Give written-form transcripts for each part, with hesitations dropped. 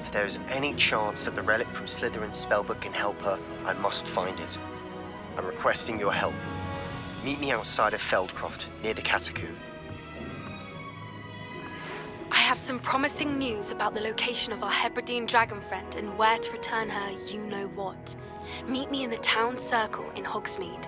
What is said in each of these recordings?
If there is any chance that the relic from Slytherin's spellbook can help her, I must find it. I'm requesting your help. Meet me outside of Feldcroft, near the Catacomb. I have some promising news about the location of our Hebridean dragon friend and where to return her you-know-what. Meet me in the town circle in Hogsmeade.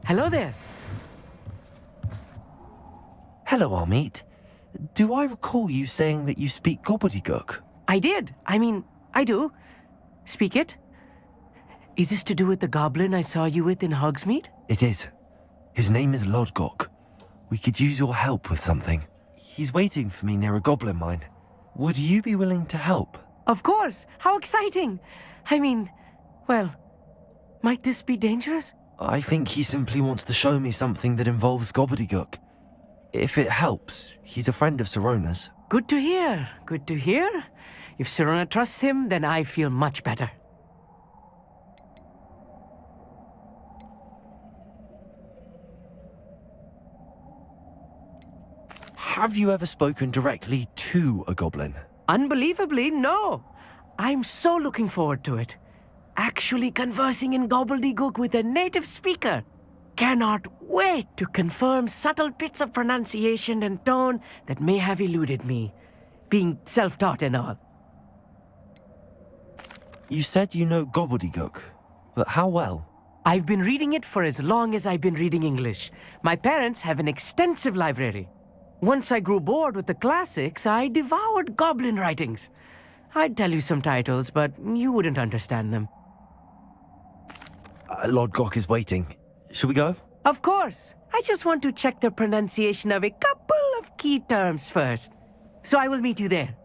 Hello there. Hello, Amit. Do I recall you saying that you speak gobbledygook? I did. I do. Speak it. Is this to do with the goblin I saw you with in Hogsmeade? It is. His name is Lodgok. We could use your help with something. He's waiting for me near a goblin mine. Would you be willing to help? Of course. How exciting. Well, might this be dangerous? I think he simply wants to show me something that involves gobbledygook. If it helps, he's a friend of Sirona's. Good to hear. Good to hear. If Sirona trusts him, then I feel much better. Have you ever spoken directly to a goblin? Unbelievably, no. I'm so looking forward to it. Actually conversing in gobbledygook with a native speaker. Cannot wait to confirm subtle bits of pronunciation and tone that may have eluded me, being self-taught and all. You said you know gobbledygook, but how well? I've been reading it for as long as I've been reading English. My parents have an extensive library. Once I grew bored with the classics, I devoured goblin writings. I'd tell you some titles, but you wouldn't understand them. Lodgok is waiting. Should we go? Of course. I just want to check the pronunciation of a couple of key terms first. So I will meet you there.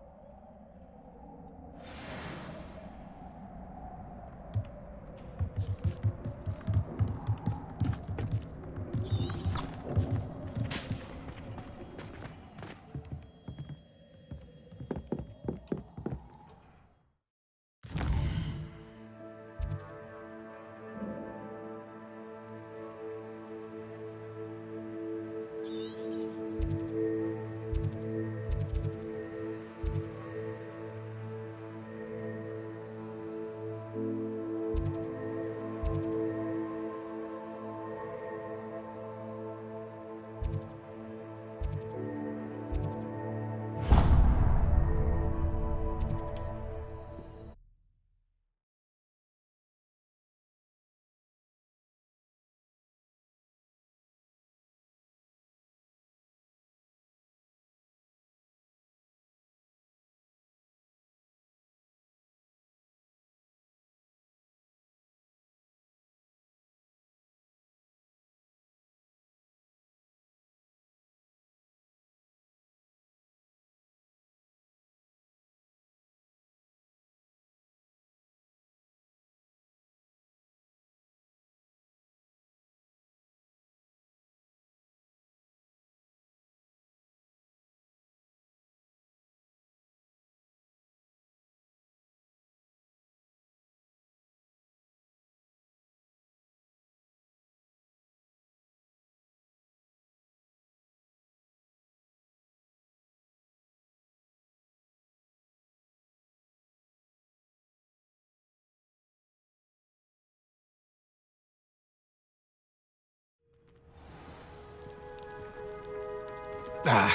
Ah.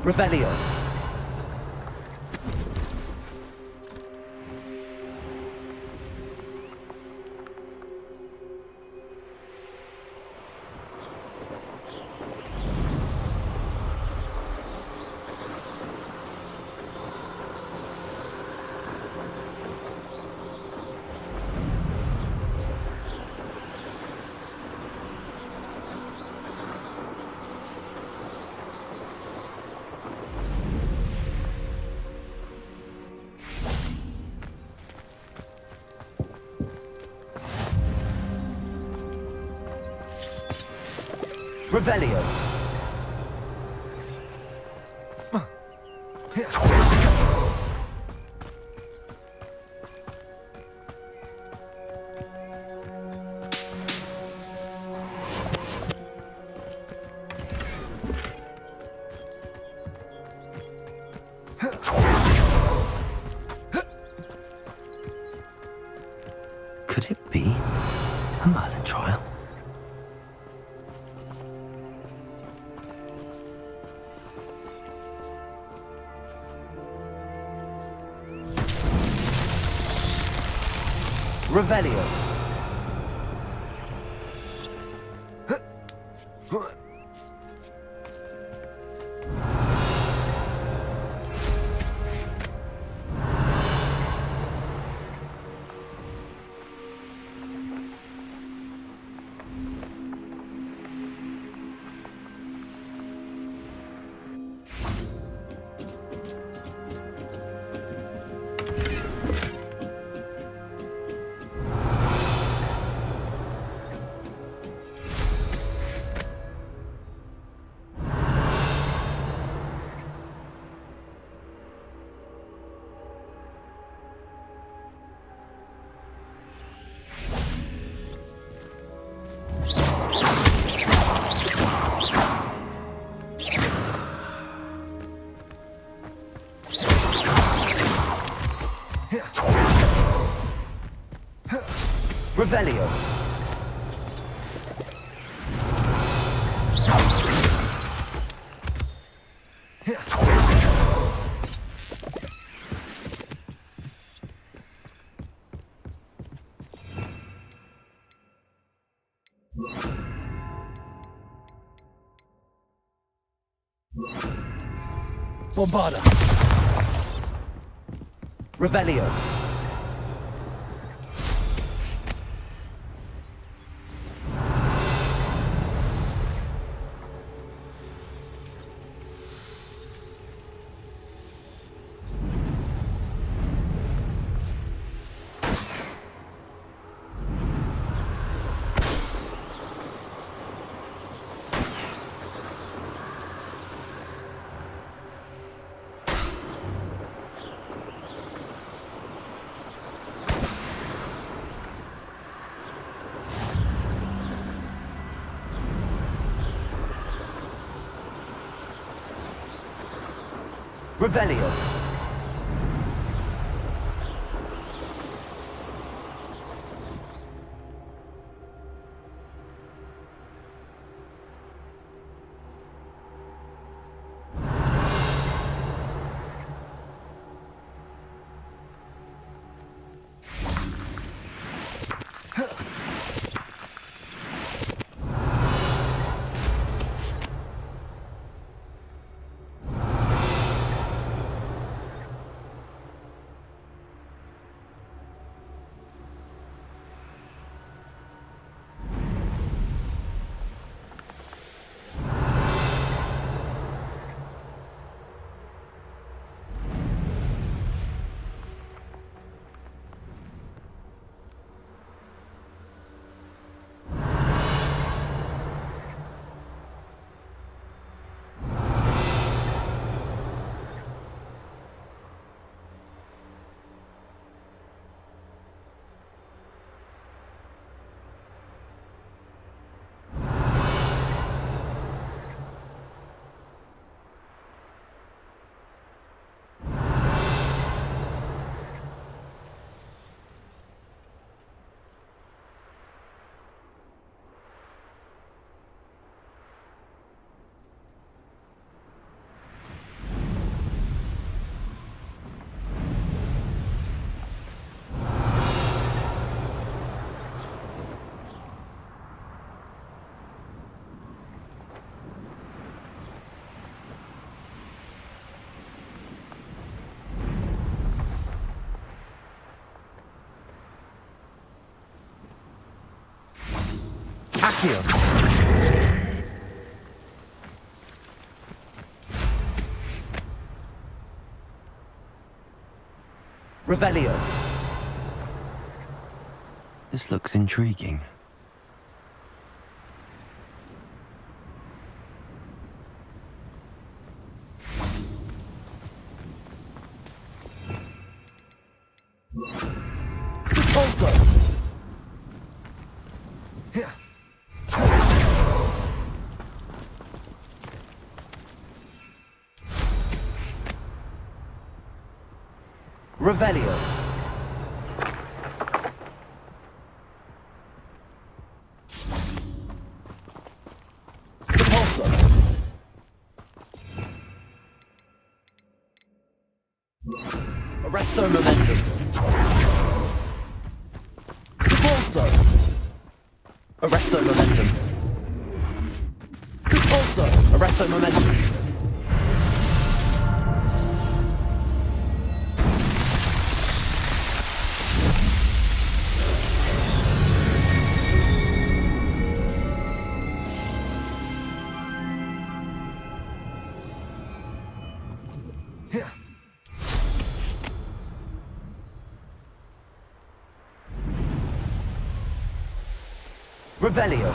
Revelio. Revelio. Could it be a Merlin trial? Revelio. Revelio. Bombarda. Revelio. Revelio. Accio. Revelio. This looks intriguing. Also. Here. Revelio. Repulsor. Arresto momentum. Repulsor. Arresto momentum. Repulsor. Arresto momentum. Revelio.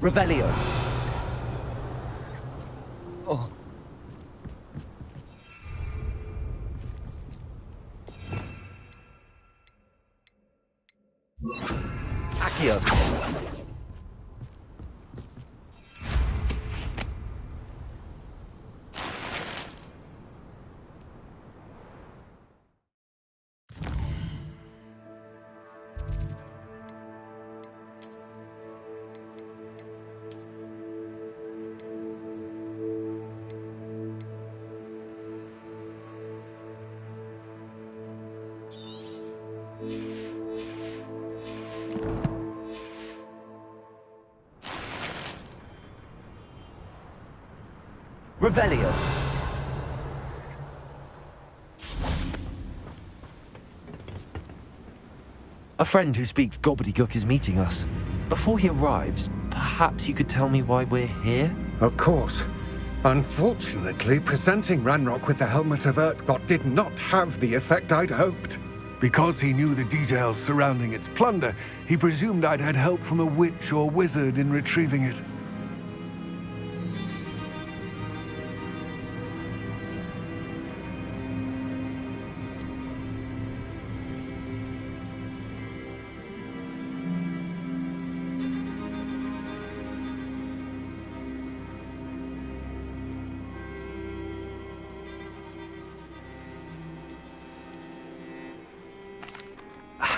Revelio. Oh. Accio. Revelio. A friend who speaks gobbledygook is meeting us. Before he arrives, perhaps you could tell me why we're here? Of course. Unfortunately, presenting Ranrock with the Helmet of Urtkot did not have the effect I'd hoped. Because he knew the details surrounding its plunder, he presumed I'd had help from a witch or wizard in retrieving it.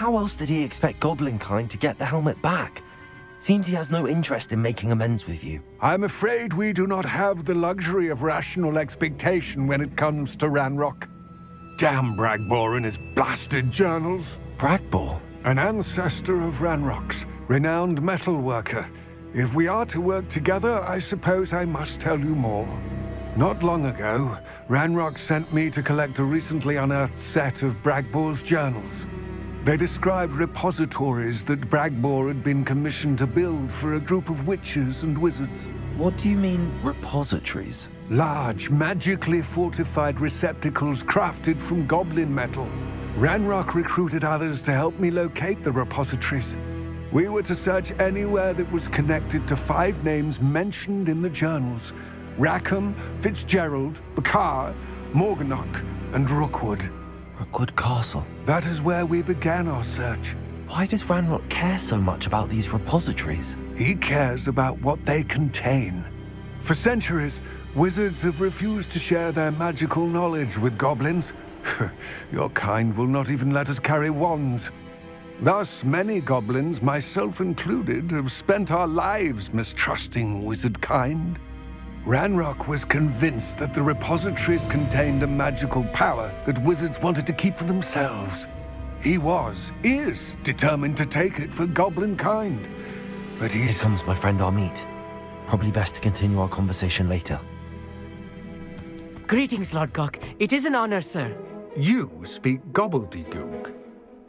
How else did he expect Goblinkind to get the helmet back? Seems he has no interest in making amends with you. I'm afraid we do not have the luxury of rational expectation when it comes to Ranrock. Damn Bragbor and his blasted journals. Bragbor? An ancestor of Ranrock's, renowned metal worker. If we are to work together, I suppose I must tell you more. Not long ago, Ranrock sent me to collect a recently unearthed set of Bragbor's journals. They described repositories that Bragbor had been commissioned to build for a group of witches and wizards. What do you mean, repositories? Large, magically fortified receptacles crafted from goblin metal. Ranrock recruited others to help me locate the repositories. We were to search anywhere that was connected to 5 names mentioned in the journals: Rackham, Fitzgerald, Bakar, Morganach, and Rookwood. Rookwood Castle. That is where we began our search. Why does Ranrock care so much about these repositories? He cares about what they contain. For centuries, wizards have refused to share their magical knowledge with goblins. Your kind will not even let us carry wands. Thus, many goblins, myself included, have spent our lives mistrusting wizard kind. Ranrock was convinced that the repositories contained a magical power that wizards wanted to keep for themselves. He is determined to take it for goblin kind. But Here he's... comes my friend Amit. Probably best to continue our conversation later. Greetings, Lord Gok. It is an honor, sir. You speak gobbledygook.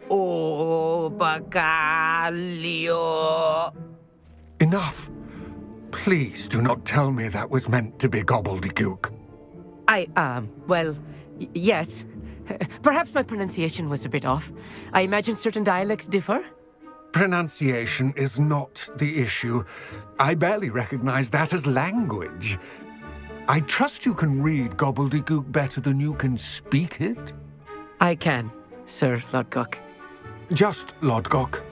Oh, Bagalio. Enough. Please do not tell me that was meant to be gobbledygook. Yes. Perhaps my pronunciation was a bit off. I imagine certain dialects differ. Pronunciation is not the issue. I barely recognize that as language. I trust you can read gobbledygook better than you can speak it? I can, Sir Lord Gok. Just Lodgok.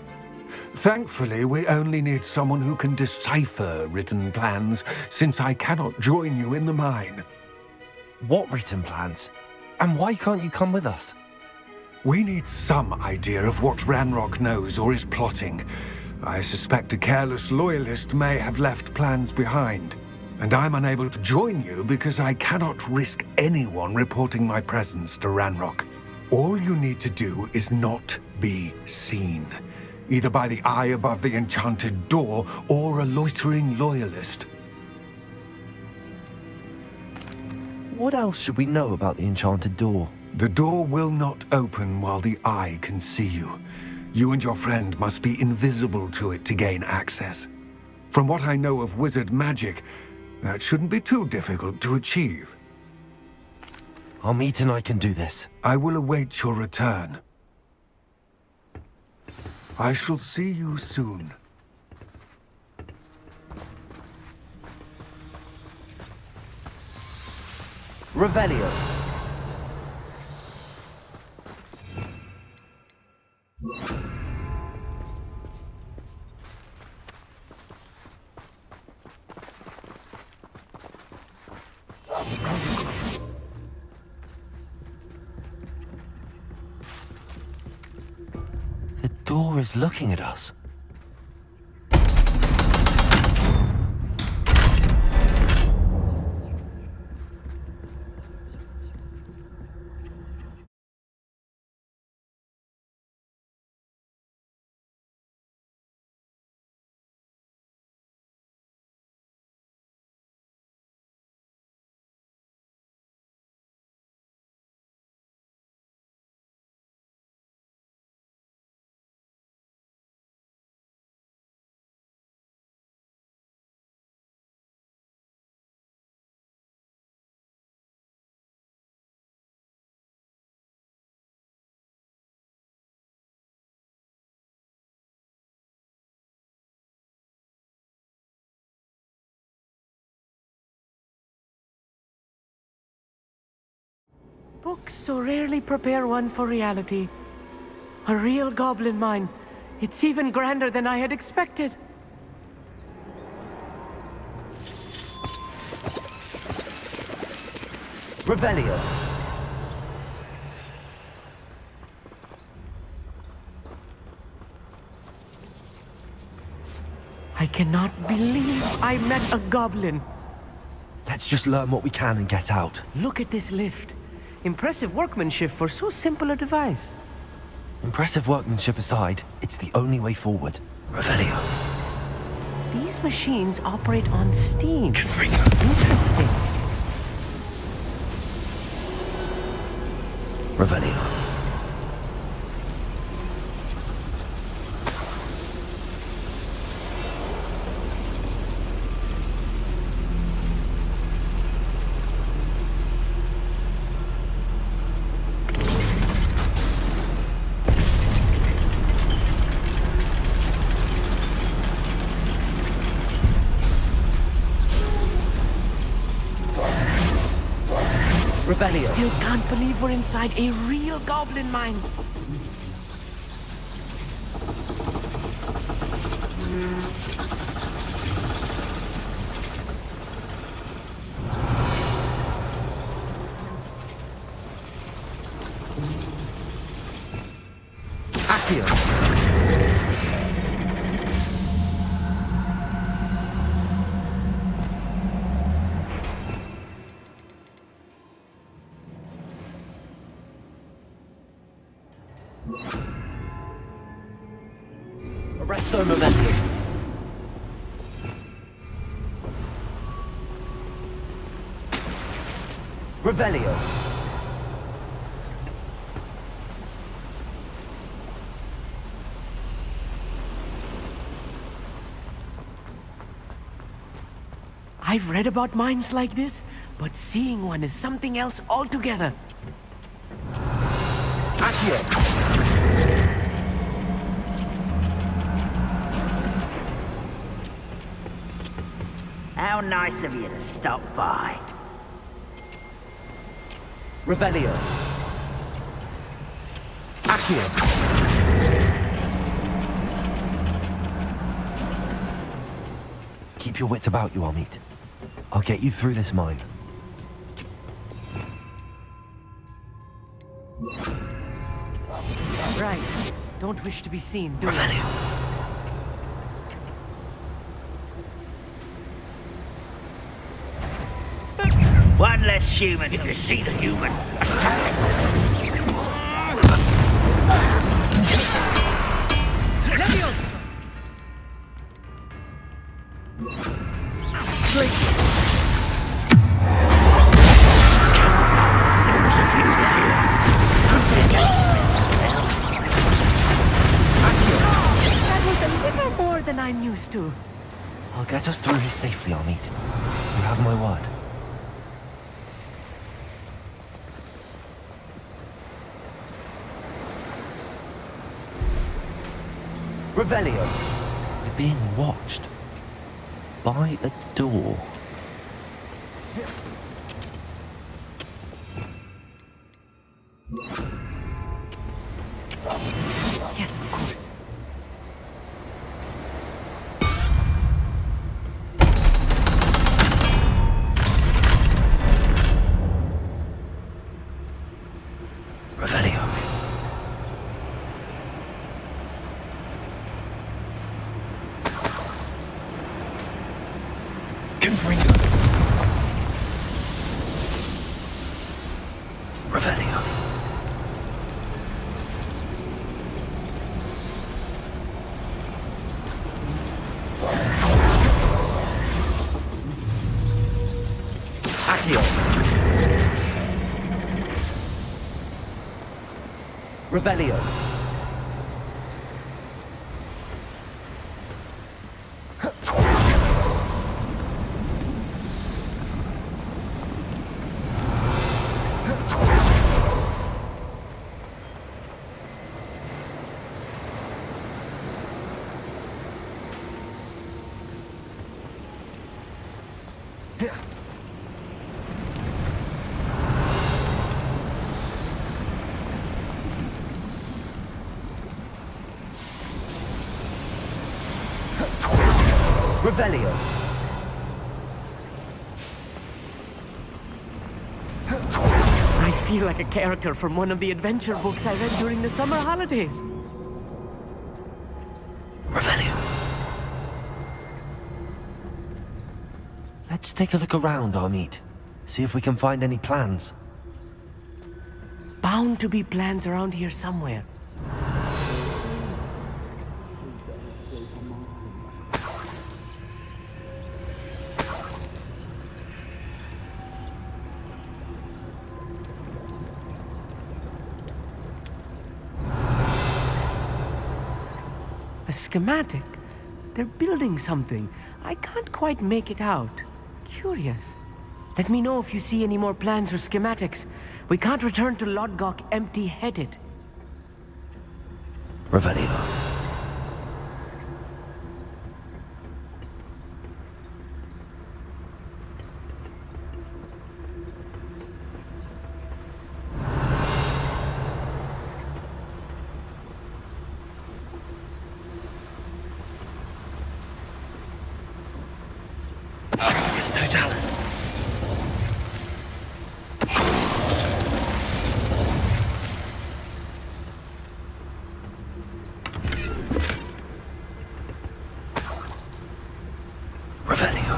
Thankfully, we only need someone who can decipher written plans, since I cannot join you in the mine. What written plans? And why can't you come with us? We need some idea of what Ranrock knows or is plotting. I suspect a careless loyalist may have left plans behind. And I'm unable to join you because I cannot risk anyone reporting my presence to Ranrock. All you need to do is not be seen, either by the eye above the enchanted door or a loitering loyalist. What else should we know about the enchanted door? The door will not open while the eye can see you. You and your friend must be invisible to it to gain access. From what I know of wizard magic, that shouldn't be too difficult to achieve. Amit and I can do this. I will await your return. I shall see you soon. Revelio. The door is looking at us. Books so rarely prepare one for reality. A real goblin mine. It's even grander than I had expected. Revelio. I cannot believe I met a goblin. Let's just learn what we can and get out. Look at this lift. Impressive workmanship for so simple a device. Impressive workmanship aside, it's the only way forward. Revelio. These machines operate on steam. Confringo. Interesting. Revelio. I still can't believe we're inside a real goblin mine. Arresto momentum. Revelio. I've read about mines like this, but seeing one is something else altogether. Accio. How nice of you to stop by. Revelio. Accio. Keep your wits about you, Amit. I'll get you through this mine. Right. Don't wish to be seen, do you? Revelio. One less human. If you see the human, attack. That was a little more than I'm used to. I'll get us through here safely, Amit. You have my word. Revelio. We're being watched. By a door. Yes, of course. Revelio. Confringo. Revelio. Accio. Revelio. Revelio. I feel like a character from one of the adventure books I read during the summer holidays. Revelio. Let's take a look around, Amit. See if we can find any plans. Bound to be plans around here somewhere. A schematic? They're building something. I can't quite make it out. Curious. Let me know if you see any more plans or schematics. We can't return to Lodgok empty-headed. Revelio. Petrificus totalis. Revelio.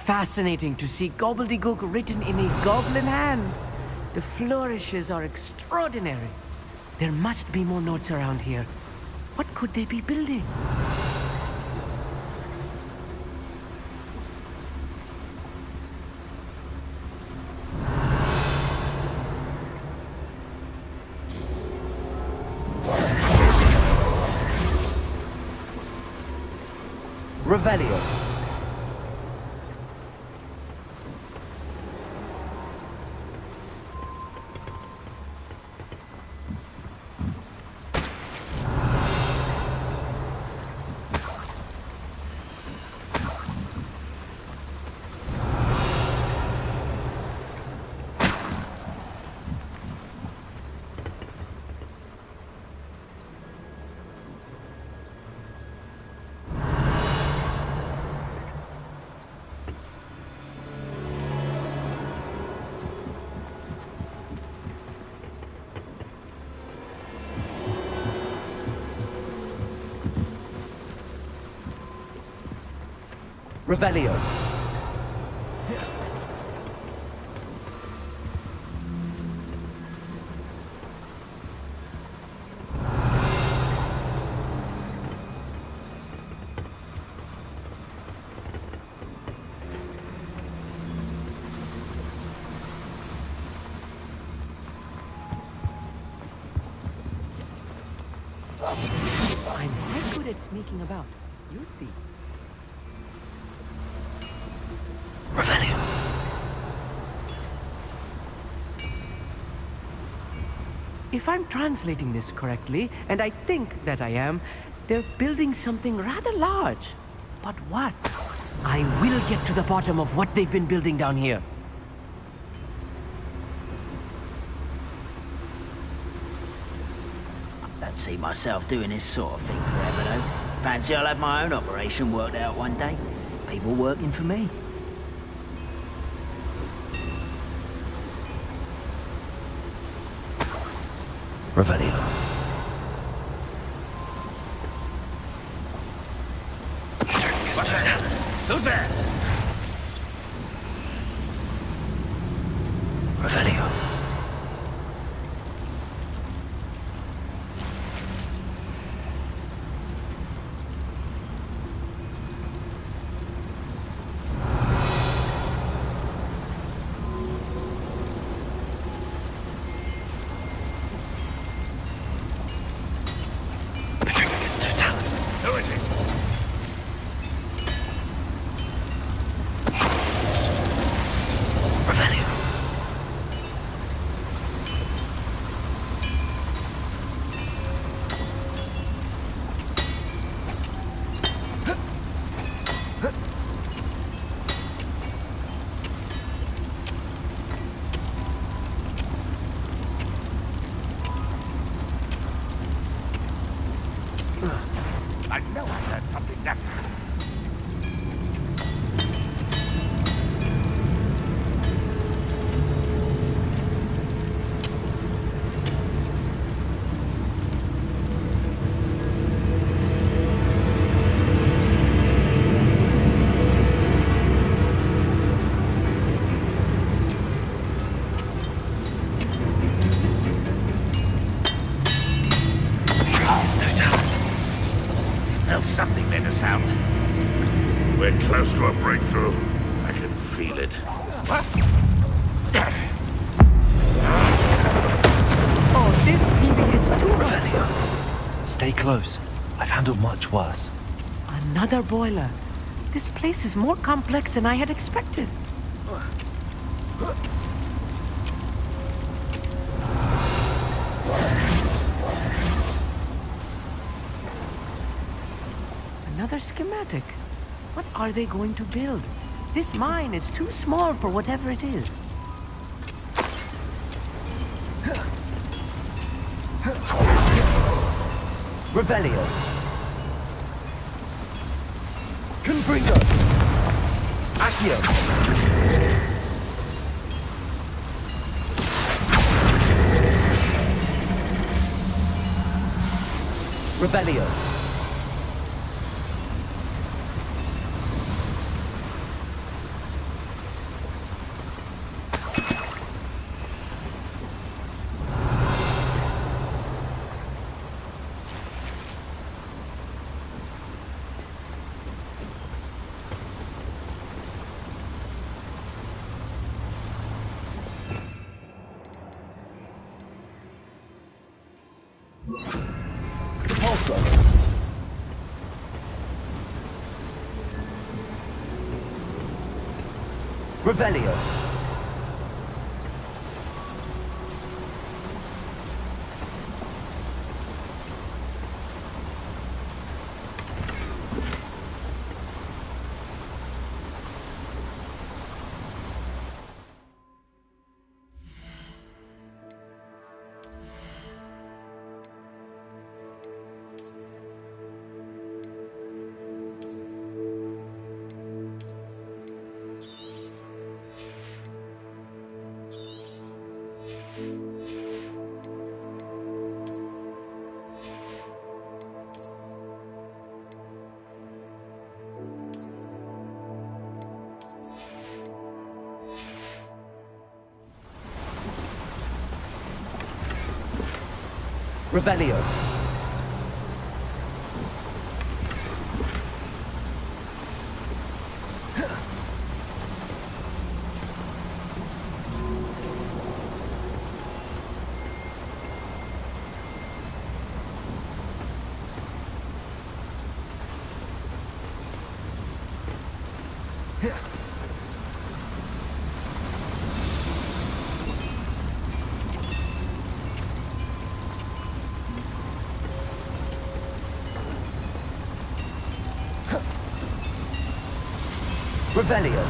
Fascinating to see gobbledygook written in a goblin hand. The flourishes are extraordinary. There must be more notes around here. What could they be building? Revelio. Revelio. I'm quite good at sneaking about. You'll see. Revelio. If I'm translating this correctly, and I think that I am, they're building something rather large. But what? I will get to the bottom of what they've been building down here. Don't see myself doing this sort of thing forever, though. Fancy I'll have my own operation worked out one day. People working for me. Revelio. Petrificus totalis. Who's there? Revelio. Petrificus totalis. Who is it? Revelio. I know I heard something that. Petrificus totalis. There's something there to sound. We're close to a breakthrough. I can feel it. Oh, this really is too much. Revelio. Stay close. I've handled much worse. Another boiler. This place is more complex than I had expected. Another schematic. What are they going to build? This mine is too small for whatever it is. Revelio. Confringo. Accio. Revelio. Repulsor. Revelio. Revelio. Revelio.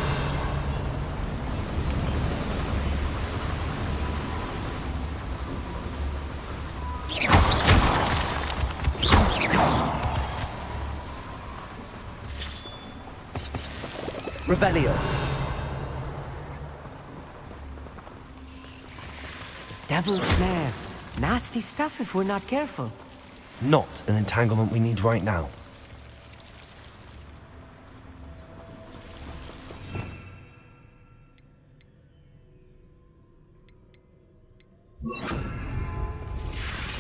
Revelio. Devil's snare. Nasty stuff if we're not careful. Not an entanglement we need right now.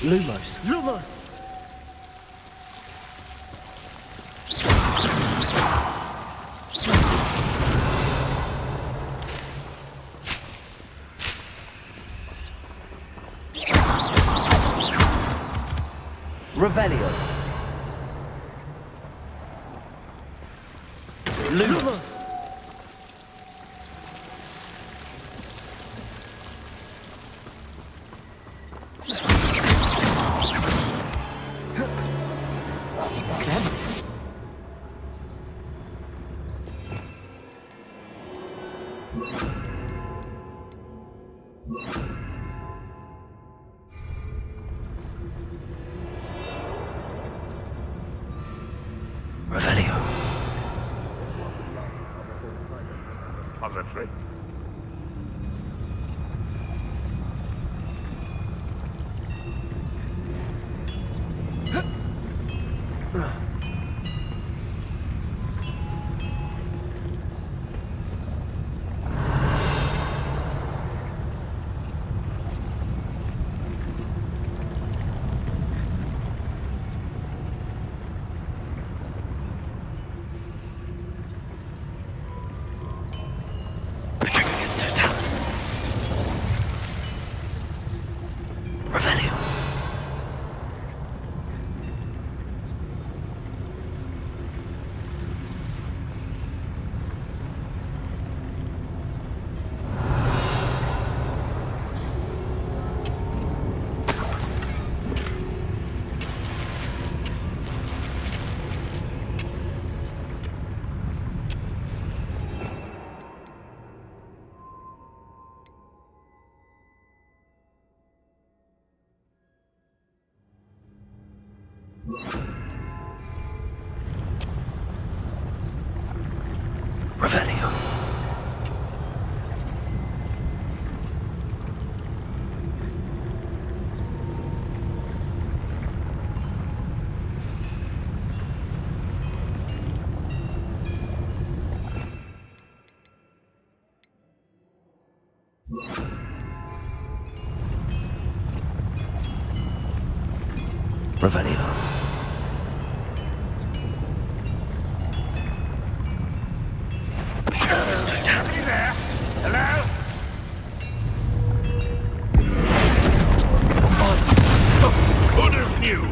Lumos. Lumos! Revelio. Lumos. Revelio. Obviously. Revelio. Revelio. Somebody there? Hello? Good as new.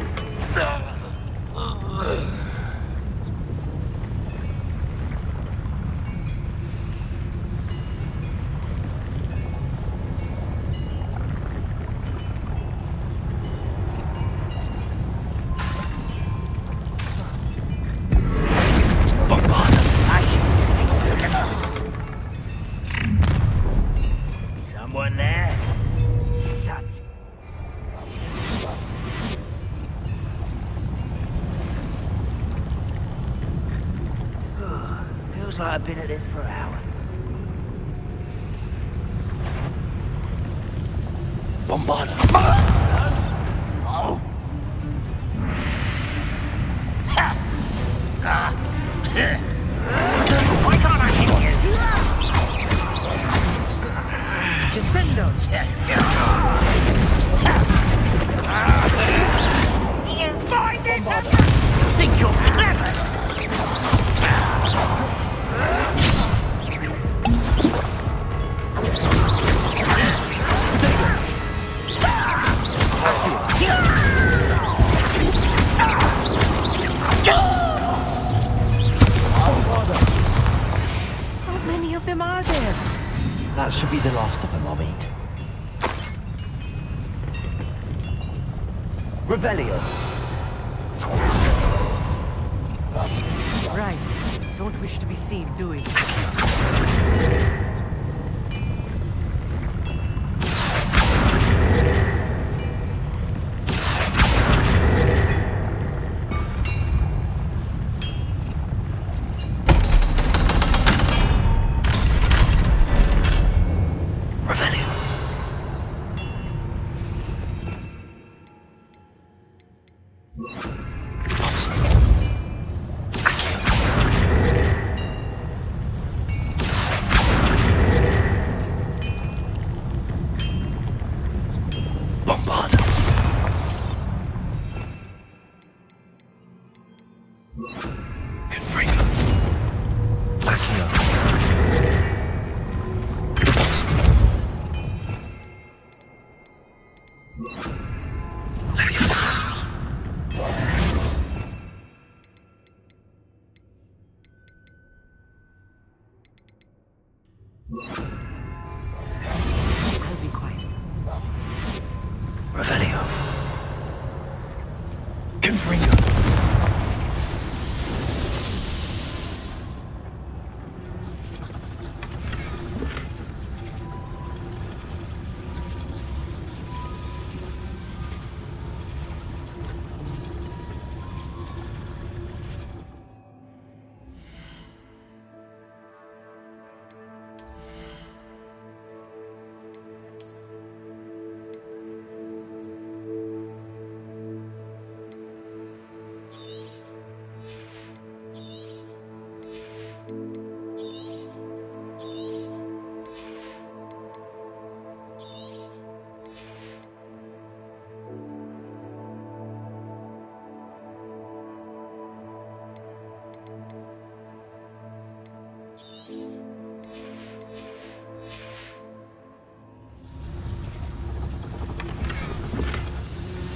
Someone there? Shut. Feels like I've been at this for hours. Bombarda. Oh! Why can't I hit you? Descendo! Do you find it? Think you're clever? How many of them are there? That should be the last of them I'll meet. Revelio. Right. Don't wish to be seen, do we? Revelio. Bombarda. Confringo. Accio. I'll be quiet. Revelio. Confringo.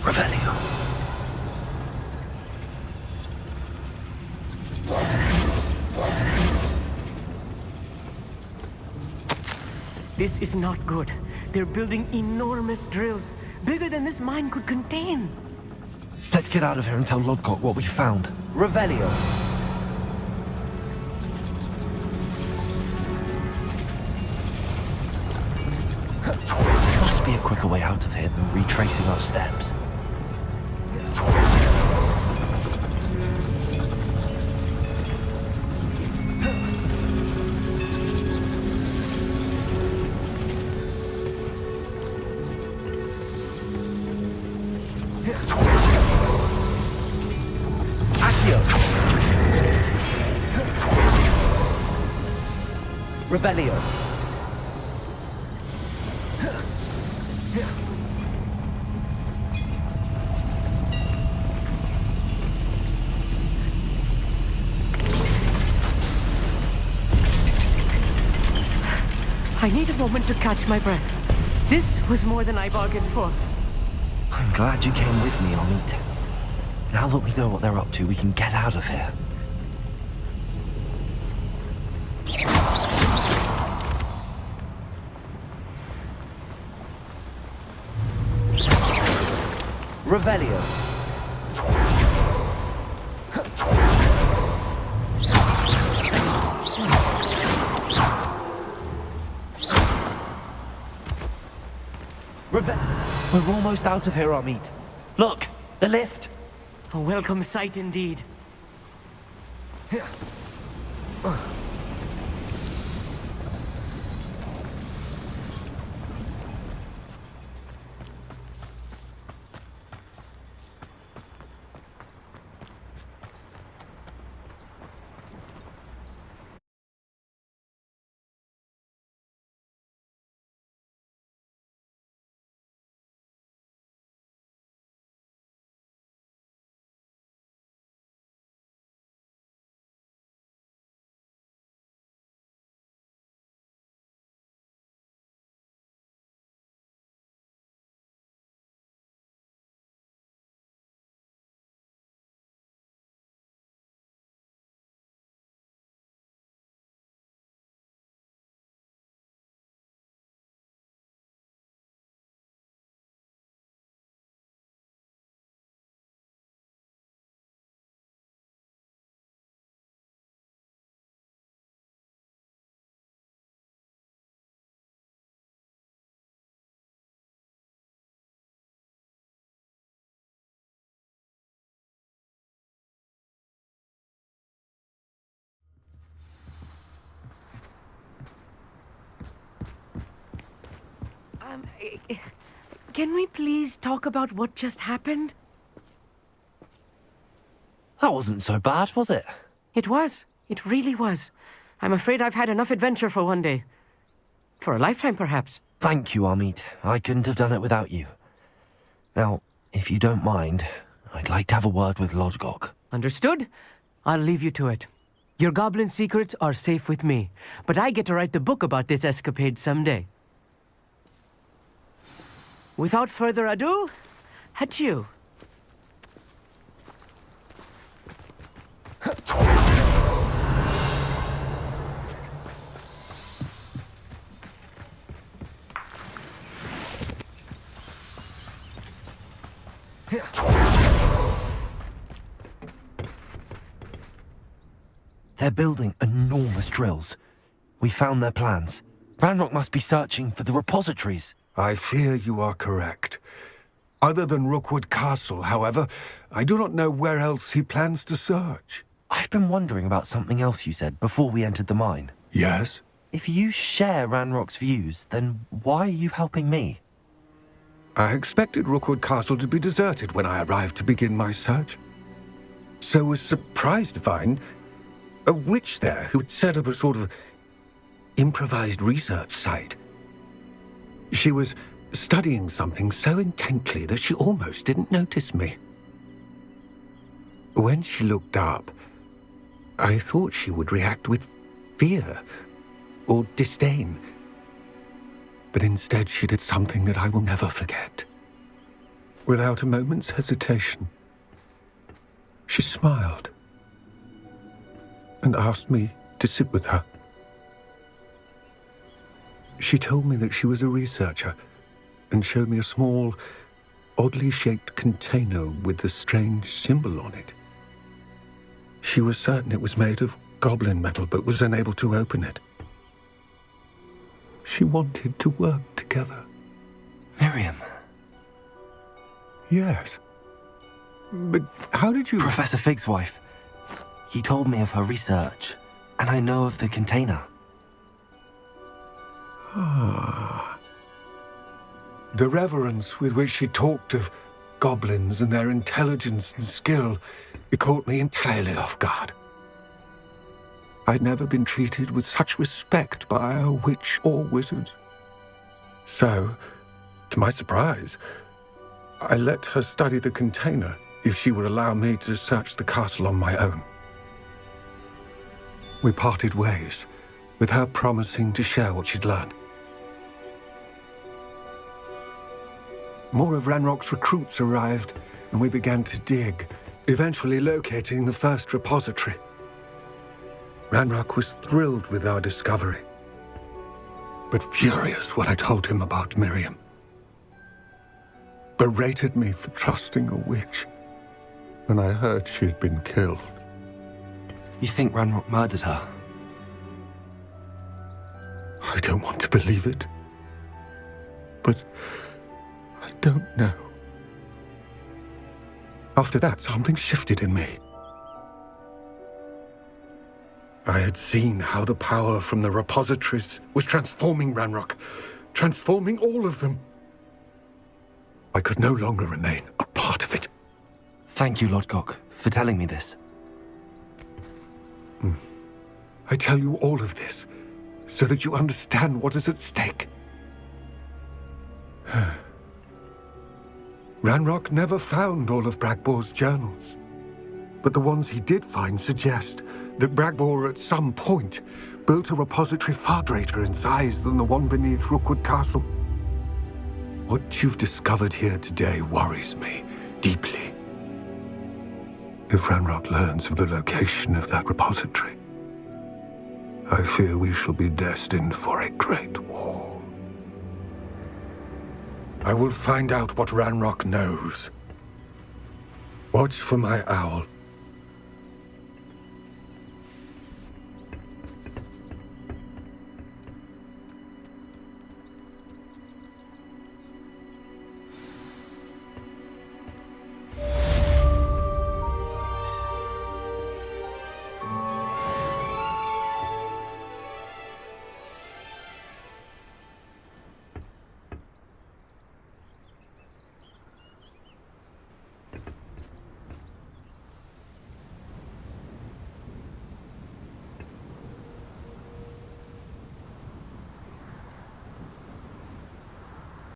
Revelio. This is not good. They're building enormous drills, bigger than this mine could contain. Let's get out of here and tell Lodgok what we found. Revelio. Must be a quicker way out of here than retracing our steps. Accio. Revelio. I need a moment to catch my breath. This was more than I bargained for. I'm glad you came with me, Amit. Now that we know what they're up to, we can get out of here. Revelio. We're almost out of here, Amit. Look, the lift. A welcome sight indeed. Can we please talk about what just happened? That wasn't so bad, was it? It was. It really was. I'm afraid I've had enough adventure for one day. For a lifetime, perhaps. Thank you, Amit. I couldn't have done it without you. Now, if you don't mind, I'd like to have a word with Lodgok. Understood? I'll leave you to it. Your goblin secrets are safe with me, but I get to write the book about this escapade someday. Without further ado, adieu. They're building enormous drills. We found their plans. Ranrock must be searching for the repositories. I fear you are correct. Other than Rookwood Castle, however, I do not know where else he plans to search. I've been wondering about something else you said before we entered the mine. Yes? If you share Ranrock's views, then why are you helping me? I expected Rookwood Castle to be deserted when I arrived to begin my search. So was surprised to find a witch there who had set up a sort of improvised research site. She was studying something so intently that she almost didn't notice me. When she looked up, I thought she would react with fear or disdain. But instead she did something that I will never forget. Without a moment's hesitation, she smiled and asked me to sit with her. She told me that she was a researcher and showed me a small, oddly shaped container with a strange symbol on it. She was certain it was made of goblin metal, but was unable to open it. She wanted to work together. Miriam. Yes. But how did you... Professor Fig's wife. He told me of her research, and I know of the container. Ah. The reverence with which she talked of goblins and their intelligence and skill, it caught me entirely off guard. I'd never been treated with such respect by a witch or wizard. So, to my surprise, I let her study the container if she would allow me to search the castle on my own. We parted ways, with her promising to share what she'd learned. More of Ranrock's recruits arrived, and we began to dig, eventually locating the first repository. Ranrock was thrilled with our discovery, but furious when I told him about Miriam. Berated me for trusting a witch when I heard she'd been killed. You think Ranrock murdered her? I don't want to believe it, but I don't know. After that, something shifted in me. I had seen how the power from the repositories was transforming Ranrock, transforming all of them. I could no longer remain a part of it. Thank you, Lodgok, for telling me this. I tell you all of this so that you understand what is at stake. Ranrock never found all of Bragbor's journals, but the ones he did find suggest that Bragbor at some point built a repository far greater in size than the one beneath Rookwood Castle. What you've discovered here today worries me deeply. If Ranrock learns of the location of that repository, I fear we shall be destined for a great war. I will find out what Ranrock knows. Watch for my owl